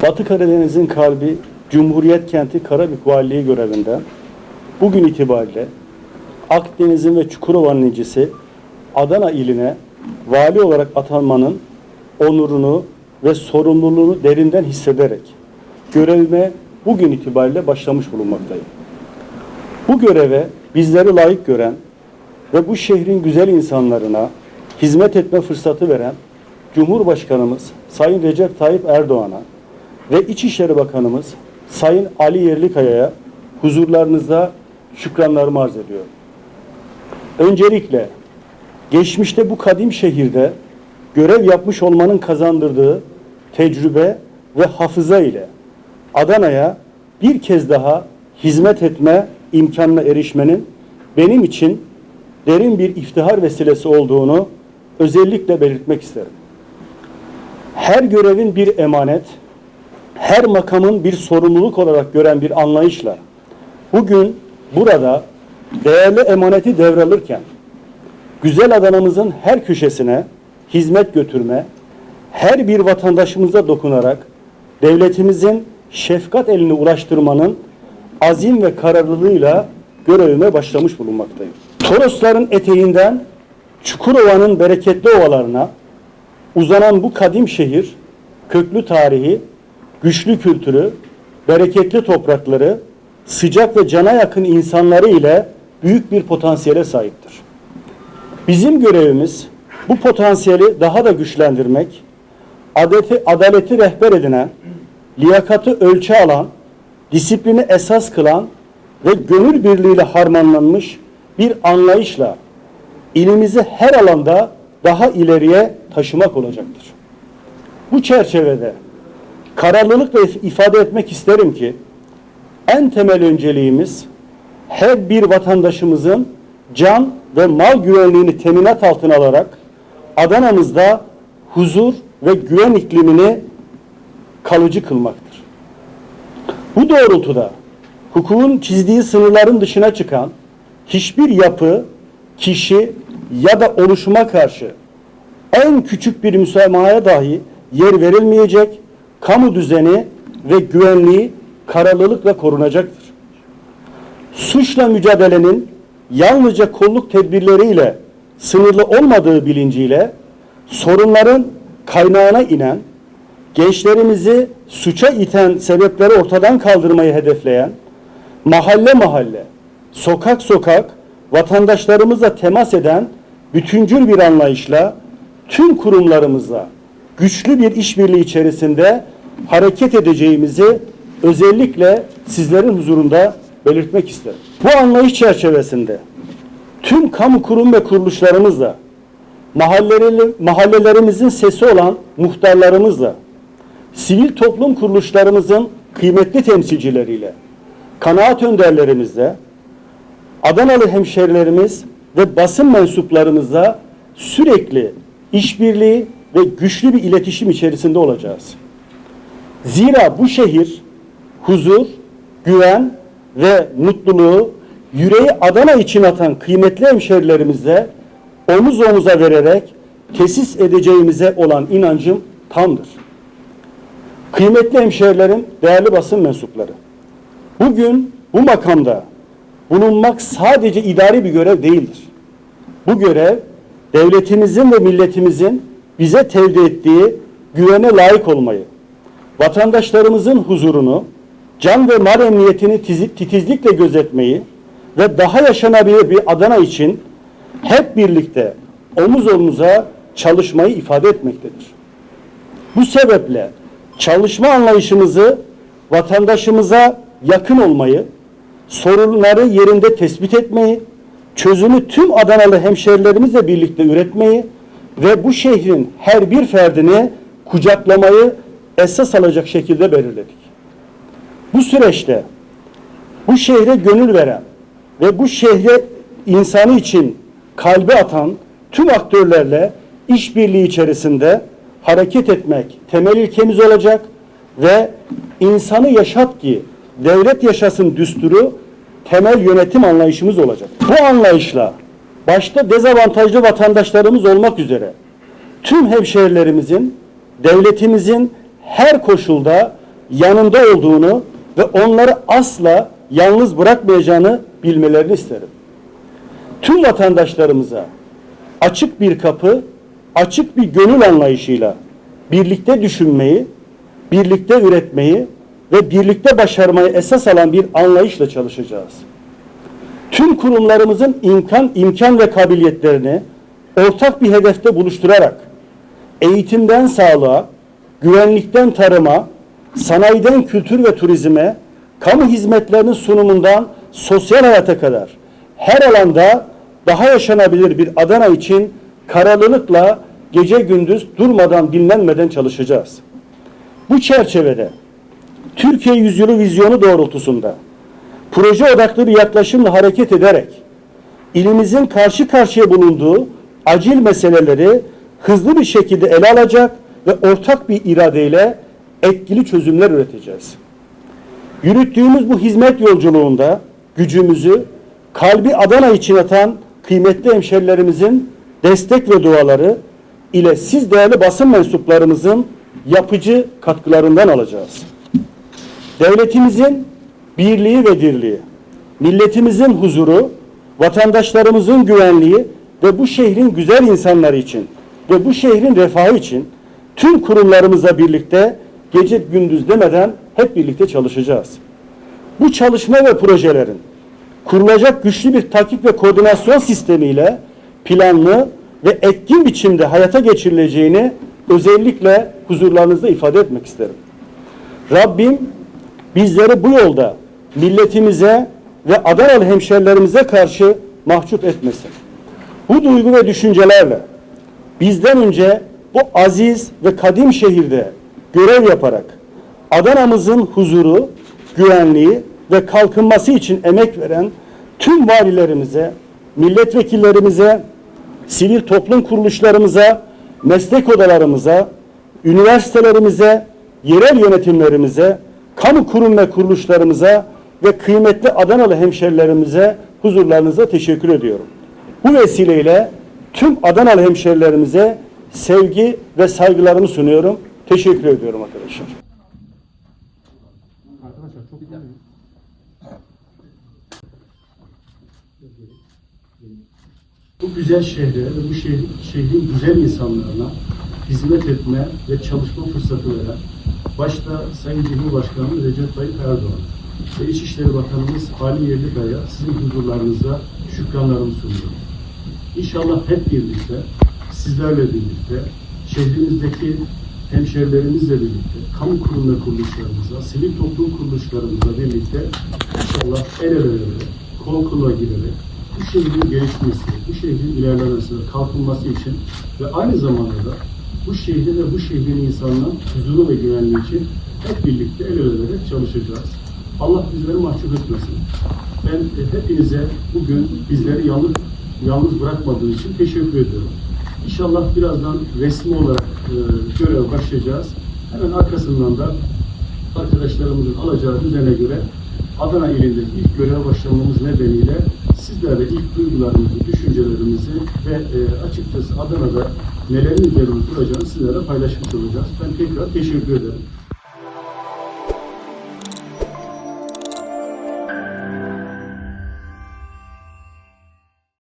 Batı Karadeniz'in kalbi Cumhuriyet kenti Karabük Valiliği görevinde bugün itibariyle Akdeniz'in ve Çukurova'nın incisi Adana iline vali olarak atanmanın onurunu ve sorumluluğunu derinden hissederek görevime bugün itibariyle başlamış bulunmaktayım. Bu göreve bizleri layık gören ve bu şehrin güzel insanlarına hizmet etme fırsatı veren Cumhurbaşkanımız Sayın Recep Tayyip Erdoğan'a ve İçişleri Bakanımız Sayın Ali Yerlikaya'ya huzurlarınızda şükranlarımı arz ediyorum. Öncelikle geçmişte bu kadim şehirde görev yapmış olmanın kazandırdığı tecrübe ve hafıza ile Adana'ya bir kez daha hizmet etme imkanına erişmenin benim için derin bir iftihar vesilesi olduğunu özellikle belirtmek isterim. Her görevin bir emanet, her makamın bir sorumluluk olarak gören bir anlayışla bugün burada değerli emaneti devralırken güzel Adana'mızın her köşesine hizmet götürme, her bir vatandaşımıza dokunarak devletimizin şefkat elini ulaştırmanın azim ve kararlılığıyla görevime başlamış bulunmaktayım. Torosların eteğinden Çukurova'nın bereketli ovalarına uzanan bu kadim şehir, köklü tarihi, güçlü kültürü, bereketli toprakları, sıcak ve cana yakın insanları ile büyük bir potansiyele sahiptir. Bizim görevimiz bu potansiyeli daha da güçlendirmek, adaleti rehber edinen, liyakatı ölçü alan, disiplini esas kılan ve gönül birliğiyle harmanlanmış bir anlayışla ilimizi her alanda daha ileriye taşımak olacaktır. Bu çerçevede kararlılıkla ifade etmek isterim ki en temel önceliğimiz her bir vatandaşımızın can ve mal güvenliğini teminat altına alarak Adana'mızda huzur ve güven iklimini kalıcı kılmaktır. Bu doğrultuda hukukun çizdiği sınırların dışına çıkan hiçbir yapı, kişi ya da oluşuma karşı en küçük bir müsamahaya dahi yer verilmeyecek, kamu düzeni ve güvenliği kararlılıkla korunacaktır. Suçla mücadelenin yalnızca kolluk tedbirleriyle sınırlı olmadığı bilinciyle sorunların kaynağına inen, gençlerimizi suça iten sebepleri ortadan kaldırmayı hedefleyen, mahalle mahalle, sokak sokak vatandaşlarımızla temas eden bütüncül bir anlayışla tüm kurumlarımızla güçlü bir işbirliği içerisinde hareket edeceğimizi özellikle sizlerin huzurunda belirtmek isterim. Bu anlayış çerçevesinde tüm kamu kurum ve kuruluşlarımızla, mahallelerimizin sesi olan muhtarlarımızla, sivil toplum kuruluşlarımızın kıymetli temsilcileriyle, kanaat önderlerimizle, Adanalı hemşerilerimiz ve basın mensuplarımızla sürekli işbirliği ve güçlü bir iletişim içerisinde olacağız. Zira bu şehir huzur, güven ve mutluluğu yüreği Adana için atan kıymetli hemşerilerimizle omuz omuza vererek tesis edeceğimize olan inancım tamdır. Kıymetli hemşerilerim, değerli basın mensupları, bugün bu makamda bulunmak sadece idari bir görev değildir. Bu görev devletimizin ve milletimizin bize tevdi ettiği güvene layık olmayı, vatandaşlarımızın huzurunu, can ve mal emniyetini titizlikle gözetmeyi ve daha yaşanabilir bir Adana için hep birlikte omuz omuza çalışmayı ifade etmektedir. Bu sebeple çalışma anlayışımızı vatandaşımıza yakın olmayı, sorunları yerinde tespit etmeyi, çözümü tüm Adanalı hemşerilerimizle birlikte üretmeyi ve bu şehrin her bir ferdini kucaklamayı esas alacak şekilde belirledik. Bu süreçte bu şehre gönül veren ve bu şehre insanı için kalbe atan tüm aktörlerle işbirliği içerisinde hareket etmek temel ilkemiz olacak ve insanı yaşat ki devlet yaşasın düsturu temel yönetim anlayışımız olacak. Bu anlayışla başta dezavantajlı vatandaşlarımız olmak üzere tüm hemşehrilerimizin, devletimizin her koşulda yanında olduğunu ve onları asla yalnız bırakmayacağını bilmelerini isterim. Tüm vatandaşlarımıza açık bir kapı, açık bir gönül anlayışıyla birlikte düşünmeyi, birlikte üretmeyi ve birlikte başarmayı esas alan bir anlayışla çalışacağız. Tüm kurumlarımızın imkan ve kabiliyetlerini ortak bir hedefte buluşturarak eğitimden sağlığa, güvenlikten tarıma, sanayiden kültür ve turizme, kamu hizmetlerinin sunumundan sosyal hayata kadar her alanda daha yaşanabilir bir Adana için kararlılıkla gece gündüz durmadan dinlenmeden çalışacağız. Bu çerçevede Türkiye Yüzyılı vizyonu doğrultusunda proje odaklı bir yaklaşımla hareket ederek ilimizin karşı karşıya bulunduğu acil meseleleri hızlı bir şekilde ele alacak ve ortak bir iradeyle etkili çözümler üreteceğiz. Yürüttüğümüz bu hizmet yolculuğunda gücümüzü kalbi Adana için atan kıymetli hemşerilerimizin destek ve duaları ile siz değerli basın mensuplarımızın yapıcı katkılarından alacağız. Devletimizin birliği ve dirliği, milletimizin huzuru, vatandaşlarımızın güvenliği ve bu şehrin güzel insanları için ve bu şehrin refahı için tüm kurumlarımızla birlikte gece gündüz demeden hep birlikte çalışacağız. Bu çalışma ve projelerin kurulacak güçlü bir takip ve koordinasyon sistemiyle planlı ve etkin biçimde hayata geçirileceğini özellikle huzurlarınızda ifade etmek isterim. Rabbim bizleri bu yolda milletimize ve Adanalı hemşerilerimize karşı mahcup etmesin. Bu duygu ve düşüncelerle bizden önce bu aziz ve kadim şehirde görev yaparak Adana'mızın huzuru, güvenliği ve kalkınması için emek veren tüm valilerimize, milletvekillerimize, sivil toplum kuruluşlarımıza, meslek odalarımıza, üniversitelerimize, yerel yönetimlerimize, kamu kurum ve kuruluşlarımıza ve kıymetli Adanalı hemşerilerimize huzurlarınıza teşekkür ediyorum. Bu vesileyle tüm Adanalı hemşerilerimize sevgi ve saygılarımı sunuyorum. Teşekkür ediyorum arkadaşlar. Bu güzel şehre ve bu şehrin güzel insanlarına hizmet etme ve çalışma fırsatı veren başta Sayın Cumhurbaşkanı Recep Tayyip Erdoğan ve İçişleri Bakanımız Ali Yerlikaya sizin huzurlarınızda şükranlarımı sunuyorum. İnşallah hep birlikte, sizlerle birlikte, şehrimizdeki hemşerilerimizle birlikte, kamu kurum ve kuruluşlarımızla, sivil toplum kuruluşlarımızla birlikte inşallah el ele vererek, kol kola girerek bu şehrin gelişmesi, bu şehrin ilerlemesi, kalkınması için ve aynı zamanda da bu şehrin ve bu şehrin insanların huzuru ve güvenliği için hep birlikte el ele vererek çalışacağız. Allah bizleri mahcup etmesin. Ben hepinize bugün bizleri yalnız bırakmadığı için teşekkür ediyorum. İnşallah birazdan resmi olarak göreve başlayacağız. Hemen arkasından da arkadaşlarımızın alacağı düzene göre Adana ilinde ilk göreve başlamamız nedeniyle sizlerle ilk duygularımızı, düşüncelerimizi ve açıkçası Adana'da nelerin üzerine duracağını sizlere paylaşmış olacağız. Ben tekrar teşekkür ederim.